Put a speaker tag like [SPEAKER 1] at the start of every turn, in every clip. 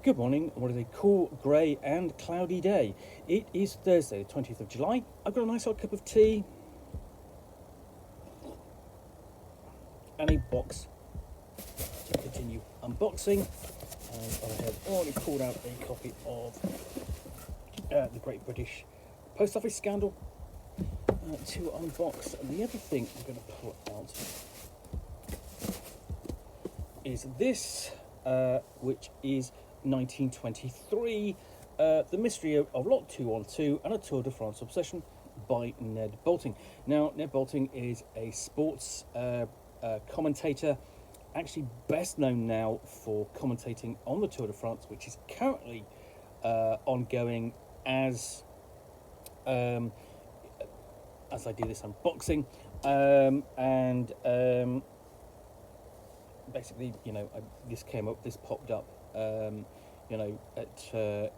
[SPEAKER 1] Good morning. What is a cool, grey and cloudy day? It is Thursday, the 20th of July. I've got a nice hot cup of tea and a box to continue unboxing. And I have already pulled out a copy of The Great British Post Office Scandal to unbox. And the other thing I'm going to pull out is this, which is 1923, The Mystery of Lot 212 and a Tour de France Obsession by Ned Boulting. Now, Ned Boulting is a sports commentator, actually best known now for commentating on the Tour de France, which is currently ongoing as I do this unboxing, basically, this popped up,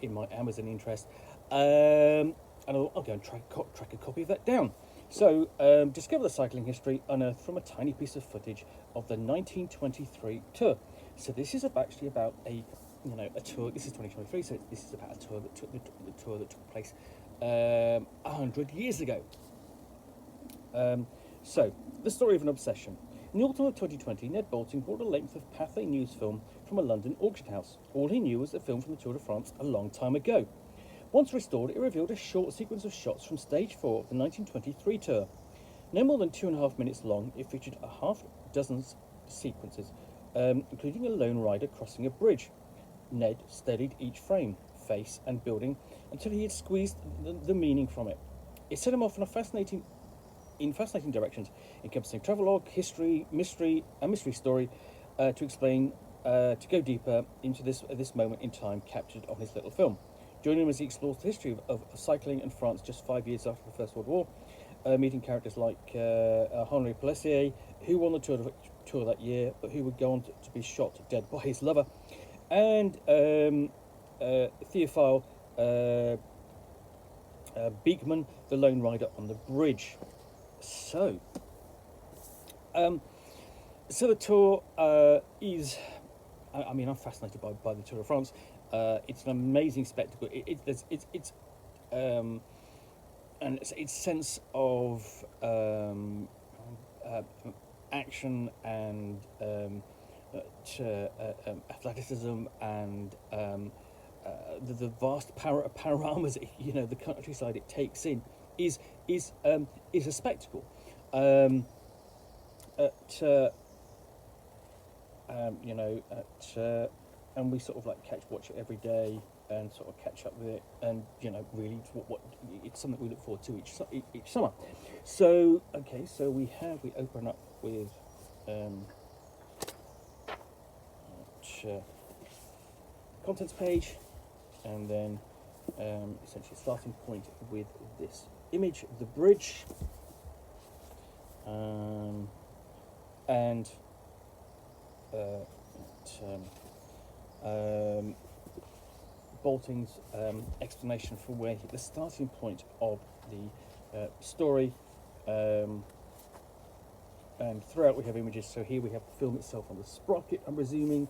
[SPEAKER 1] in my Amazon interest, and I'll go and track a copy of that down. So, discover the cycling history unearthed from a tiny piece of footage of the 1923 Tour. So this is actually about a tour. This is 2023, so this is about a tour that took place 100 years ago. So, the story of an obsession. In the autumn of 2020, Ned Boulting bought a length of Pathé News film from a London auction house. All he knew was the film from the Tour de France a long time ago. Once restored, it revealed a short sequence of shots from Stage 4 of the 1923 Tour. No more than 2.5 minutes long, it featured a half dozen sequences, including a lone rider crossing a bridge. Ned studied each frame, face and building until he had squeezed the meaning from it. It set him off in fascinating directions, encompassing travelogue, history, mystery, and mystery story, to go deeper into this moment in time captured on his little film. Join him as he explores the history of cycling in France just 5 years after the First World War, meeting characters like Henri Pellissier, who won the Tour that year, but who would go on to be shot dead by his lover, and Theophile Beekman, the lone rider on the bridge. So the tour is, I'm fascinated by the Tour de France. It's an amazing spectacle. And its sense of action and athleticism and the vast panoramas, the countryside it takes in is a spectacle. And we sort of watch it every day and sort of catch up with it, and really it's something we look forward to each summer. So we open up with contents page, and then essentially starting point with this image of the bridge, and Boulting's explanation for where the starting point of the story, and throughout we have images. So here we have the film itself on the sprocket, I'm presuming,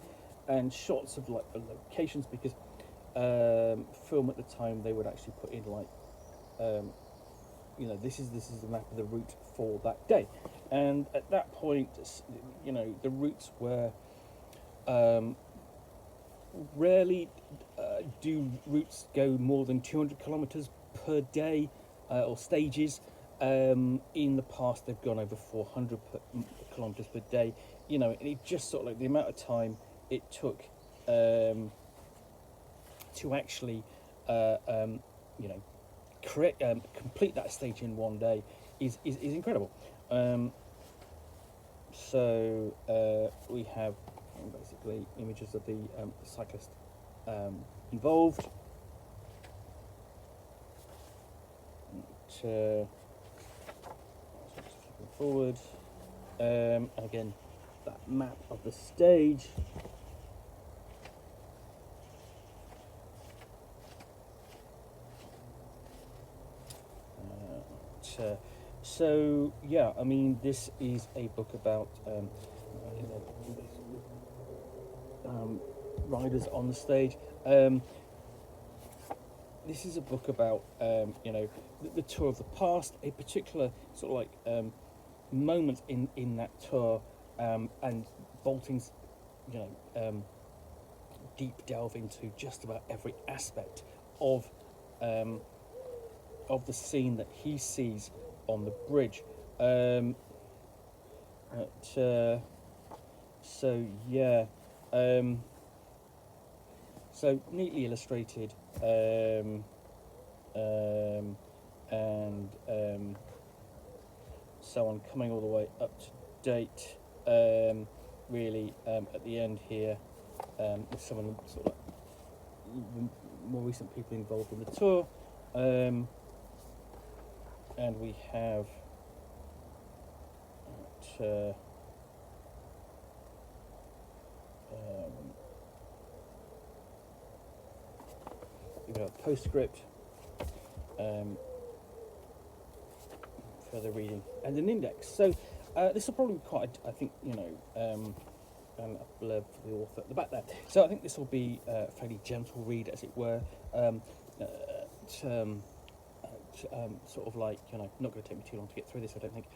[SPEAKER 1] and shots of the locations, because film at the time they would actually put in this is the map of the route for that day, and at that point the routes were rarely do routes go more than 200 kilometers per day, or stages. In the past they've gone over 400 kilometers per day, and it just sort of the amount of time it took to actually complete that stage in one day is incredible. So we have basically images of the cyclist involved. Forward, and again that map of the stage. So yeah, I mean, this is a book about riders on the stage. This is a book about the tour of the past, a particular sort of like moment in that tour, and Boulting's deep delve into just about every aspect of the scene that he sees on the bridge. So yeah, so neatly illustrated, and so on, coming all the way up to date. Really, at the end here, with some of the sort of the more recent people involved in the tour, and we have we've got a postscript, further reading, and an index. So this will probably be quite, I think, a blurb for the author at the back there. So I think this will be a fairly gentle read, as it were. Sort of like, not going to take me too long to get through this, I don't think,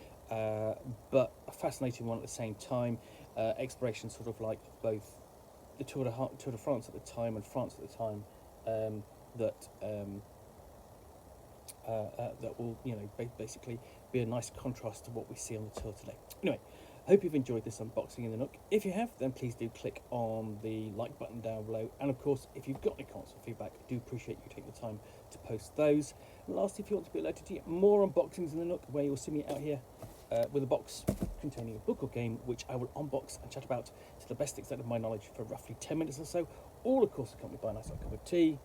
[SPEAKER 1] but a fascinating one at the same time. Exploration sort of like both the Tour de France at the time and France at the time, that will basically be a nice contrast to what we see on the tour today. Anyway, I hope you've enjoyed this unboxing in the Nook. If you have, then please do click on the like button down below, and of course, if you've got any comments or feedback, I do appreciate you taking the time to post those. And lastly, if you want to be alerted to get more unboxings in the Nook, where you'll see me out here with a box containing a book or game, which I will unbox and chat about to the best extent of my knowledge for roughly 10 minutes or so, all of course accompanied by a nice hot cup of tea,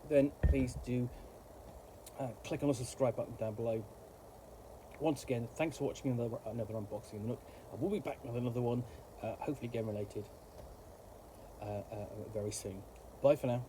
[SPEAKER 1] then please do click on the subscribe button down below. Once again, thanks for watching another unboxing in the Nook. I will be back with another one, hopefully game related, very soon. Bye for now.